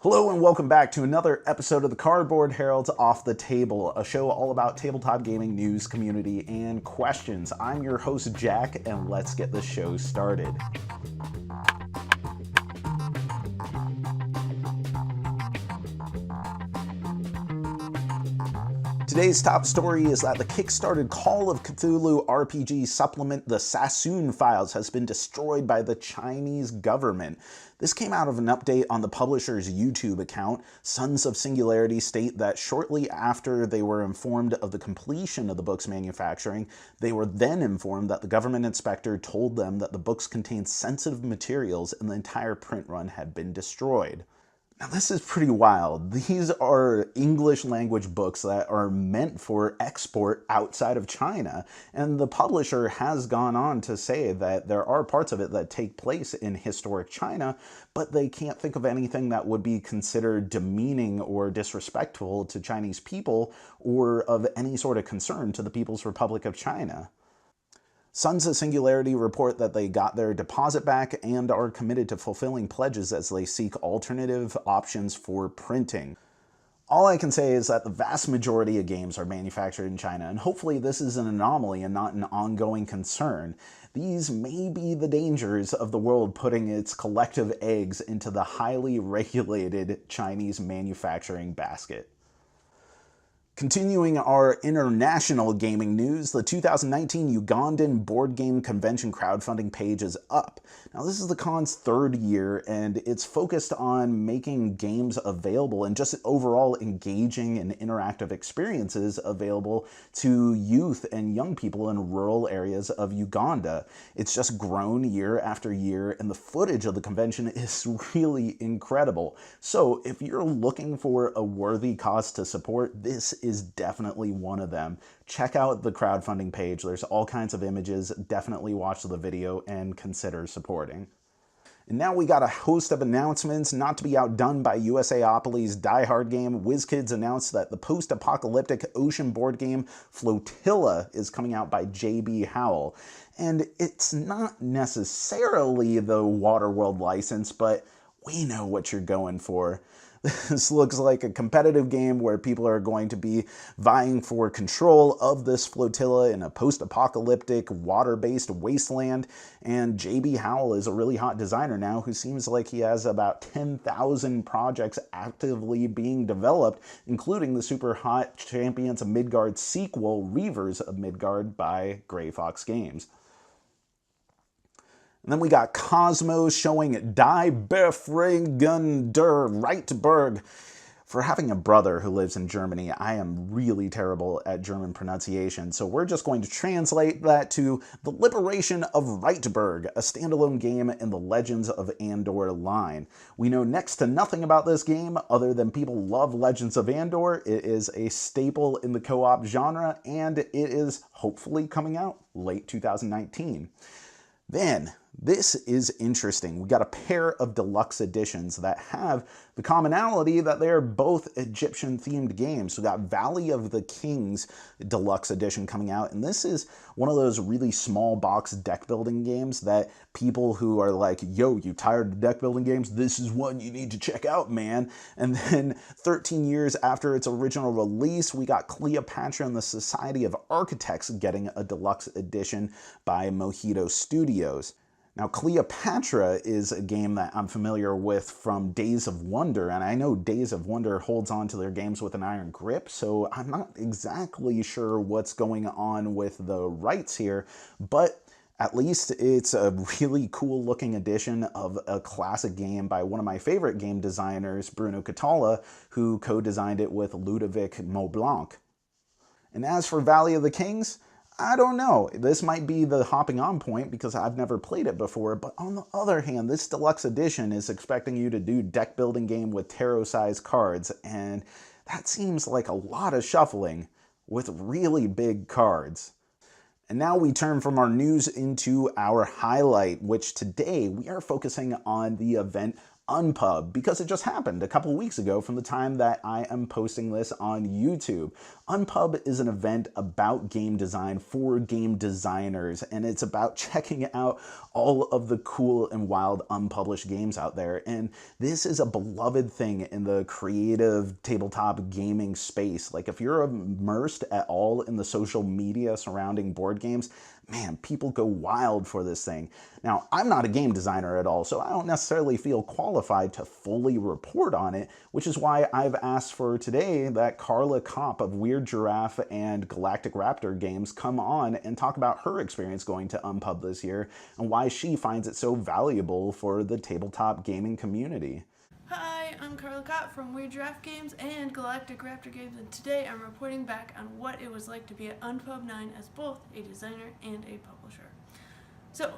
Hello and welcome back to another episode of the Cardboard Herald's Off the Table, a show all about tabletop gaming news, community, and questions. I'm your host, Jack, and let's get the show started. Today's top story is that the Kickstarted Call of Cthulhu RPG supplement, the Sassoon Files, has been destroyed by the Chinese government. This came out of an update on the publisher's YouTube account. Sons of Singularity state that shortly after they were informed of the completion of the book's manufacturing, they were then informed that the government inspector told them that the books contained sensitive materials and the entire print run had been destroyed. Now this is pretty wild. These are English language books that are meant for export outside of China, and the publisher has gone on to say that there are parts of it that take place in historic China, but they can't think of anything that would be considered demeaning or disrespectful to Chinese people or of any sort of concern to the People's Republic of China. Sons of Singularity report that they got their deposit back and are committed to fulfilling pledges as they seek alternative options for printing. All I can say is that the vast majority of games are manufactured in China, and hopefully this is an anomaly and not an ongoing concern. These may be the dangers of the world putting its collective eggs into the highly regulated Chinese manufacturing basket. Continuing our international gaming news, the 2019 Ugandan board game convention crowdfunding page is up. Now this is the con's third year and it's focused on making games available and just overall engaging and interactive experiences available to youth and young people in rural areas of Uganda. It's just grown year after year and the footage of the convention is really incredible. So if you're looking for a worthy cause to support, this is definitely one of them. Check out the crowdfunding page. There's all kinds of images. Definitely watch the video and consider supporting. And now we got a host of announcements, not to be outdone by USAopoly's diehard game. Wizkids announced that the post-apocalyptic ocean board game Flotilla is coming out by J.B. Howell. And it's not necessarily the Waterworld license, but we know what you're going for. This looks like a competitive game where people are going to be vying for control of this flotilla in a post-apocalyptic, water-based wasteland. And J.B. Howell is a really hot designer now who seems like he has about 10,000 projects actively being developed, including the super hot Champions of Midgard sequel, Reavers of Midgard by Grey Fox Games. And then we got Kosmos showing Die Befreiung der Reitburg. For having a brother who lives in Germany, I am really terrible at German pronunciation, so we're just going to translate that to The Liberation of Reitburg, a standalone game in the Legends of Andor line. We know next to nothing about this game other than people love Legends of Andor. It is a staple in the co-op genre, and it is hopefully coming out late 2019. Then, this is interesting. We got a pair of deluxe editions that have the commonality that they are both Egyptian-themed games. We got Valley of the Kings deluxe edition coming out, and this is one of those really small box deck building games that people who are like, yo, you tired of deck building games? This is one you need to check out, man. And then 13 years after its original release, we got Cleopatra and the Society of Architects getting a deluxe edition by Mojito Studios. Now, Cleopatra is a game that I'm familiar with from Days of Wonder, and I know Days of Wonder holds on to their games with an iron grip, so I'm not exactly sure what's going on with the rights here, but at least it's a really cool looking edition of a classic game by one of my favorite game designers, Bruno Catala, who co-designed it with Ludovic Maublanc. And as for Valley of the Kings, I don't know. This might be the hopping on point because I've never played it before, but on the other hand, this deluxe edition is expecting you to do deck building game with tarot-sized cards, and that seems like a lot of shuffling with really big cards. And now we turn from our news into our highlight, which today we are focusing on the event Unpub, because it just happened a couple weeks ago from the time that I am posting this on YouTube. Unpub is an event about game design for game designers, and it's about checking out all of the cool and wild unpublished games out there. And this is a beloved thing in the creative tabletop gaming space. Like, if you're immersed at all in the social media surrounding board games, man, people go wild for this thing. Now, I'm not a game designer at all, so I don't necessarily feel qualified to fully report on it, which is why I've asked for today that Carla Kopp of Weird Giraffe and Galactic Raptor games come on and talk about her experience going to Unpub this year and why she finds it so valuable for the tabletop gaming community. Hi, I'm Carla Kopp from Weird Giraffe Games and Galactic Raptor Games, and today I'm reporting back on what it was like to be at Unpub 9 as both a designer and a publisher. So,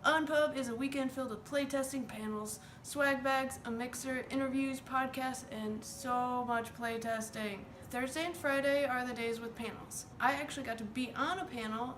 Unpub is a weekend filled with playtesting, panels, swag bags, a mixer, interviews, podcasts, and so much playtesting. Thursday and Friday are the days with panels. I actually got to be on a panel,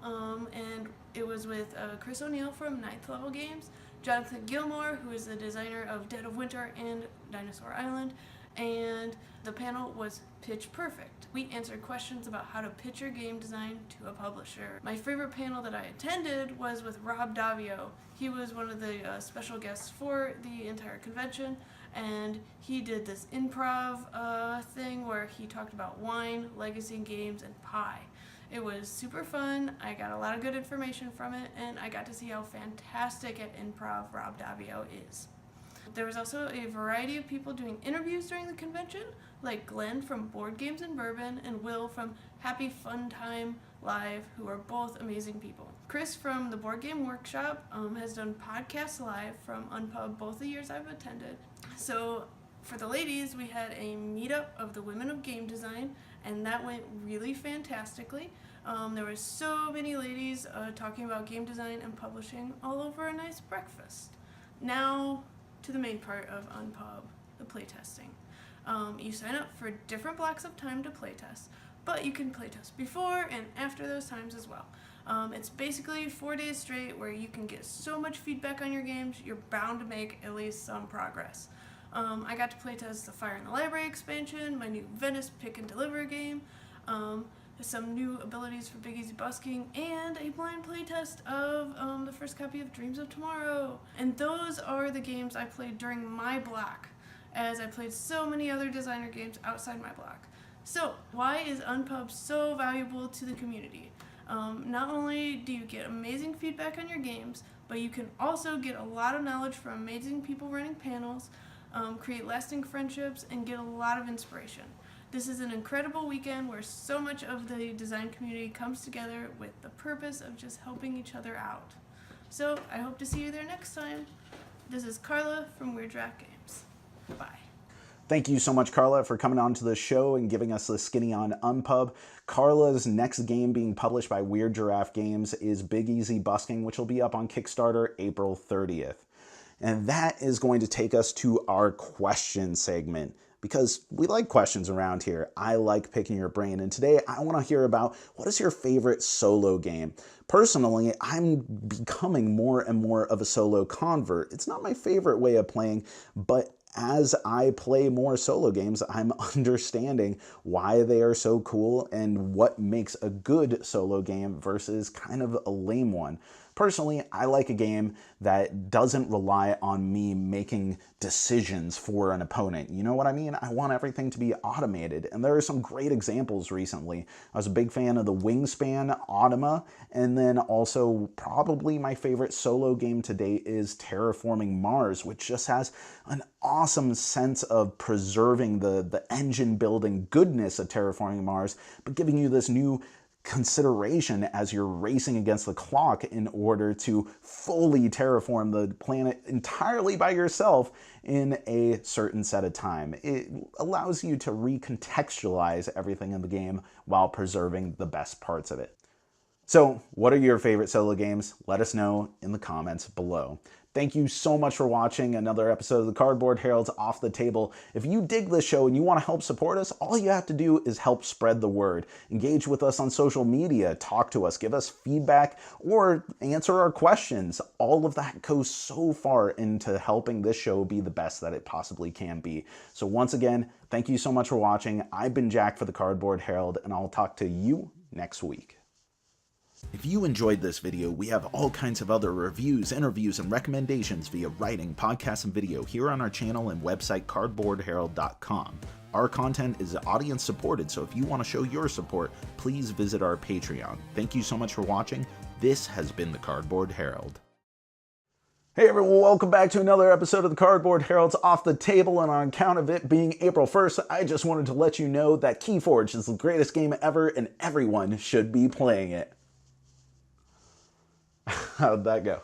and it was with Chris O'Neill from Ninth Level Games, Jonathan Gilmore, who is the designer of Dead of Winter and Dinosaur Island, and the panel was pitch perfect. We answered questions about how to pitch your game design to a publisher. My favorite panel that I attended was with Rob Davio. He was one of the special guests for the entire convention, and he did this improv thing where he talked about wine, legacy games, and pie. It was super fun. I got a lot of good information from it, and I got to see how fantastic at improv Rob Davio is. There was also a variety of people doing interviews during the convention, like Glenn from Board Games and Bourbon and Will from Happy Fun Time Live, who are both amazing people. Chris from the Board Game Workshop has done podcasts live from Unpub both the years I've attended. So for the ladies, we had a meetup of the women of game design, and that went really fantastically. There were so many ladies talking about game design and publishing all over a nice breakfast. Now to the main part of Unpub, the playtesting. You sign up for different blocks of time to playtest, but you can playtest before and after those times as well. It's basically 4 days straight where you can get so much feedback on your games, you're bound to make at least some progress. I got to playtest the Fire in the Library expansion, my new Venice Pick and Deliver game, some new abilities for Big Easy Busking, and a blind playtest of the first copy of Dreams of Tomorrow. And those are the games I played during my block, as I played so many other designer games outside my block. So, why is Unpub so valuable to the community? Not only do you get amazing feedback on your games, but you can also get a lot of knowledge from amazing people running panels, create lasting friendships, and get a lot of inspiration. This is an incredible weekend where so much of the design community comes together with the purpose of just helping each other out. So I hope to see you there next time. This is Carla from Weird Giraffe Games. Bye. Thank you so much, Carla, for coming on to the show and giving us the skinny on Unpub. Carla's next game being published by Weird Giraffe Games is Big Easy Busking, which will be up on Kickstarter April 30th. And that is going to take us to our question segment, because we like questions around here. I like picking your brain, and today I want to hear about what is your favorite solo game. Personally, I'm becoming more and more of a solo convert. It's not my favorite way of playing, but as I play more solo games, I'm understanding why they are so cool and what makes a good solo game versus kind of a lame one. Personally, I like a game that doesn't rely on me making decisions for an opponent. You know what I mean? I want everything to be automated, and there are some great examples recently. I was a big fan of the Wingspan Automa, and then also probably my favorite solo game to date is Terraforming Mars, which just has an awesome sense of preserving the engine building goodness of Terraforming Mars, but giving you this new consideration as you're racing against the clock in order to fully terraform the planet entirely by yourself in a certain set of time. It allows you to recontextualize everything in the game while preserving the best parts of it. So, what are your favorite solo games? Let us know in the comments below. Thank you so much for watching another episode of the Cardboard Herald's Off the Table. If you dig this show and you want to help support us, all you have to do is help spread the word. Engage with us on social media, talk to us, give us feedback, or answer our questions. All of that goes so far into helping this show be the best that it possibly can be. So once again, thank you so much for watching. I've been Jack for the Cardboard Herald, and I'll talk to you next week. If you enjoyed this video, we have all kinds of other reviews, interviews, and recommendations via writing, podcasts, and video here on our channel and website cardboardherald.com. Our content is audience supported, so if you want to show your support, please visit our Patreon. Thank you so much for watching. This has been the Cardboard Herald. Hey everyone, welcome back to another episode of the Cardboard Herald's Off the Table, and on account of it being April 1st, I just wanted to let you know that Keyforge is the greatest game ever and everyone should be playing it. How'd that go?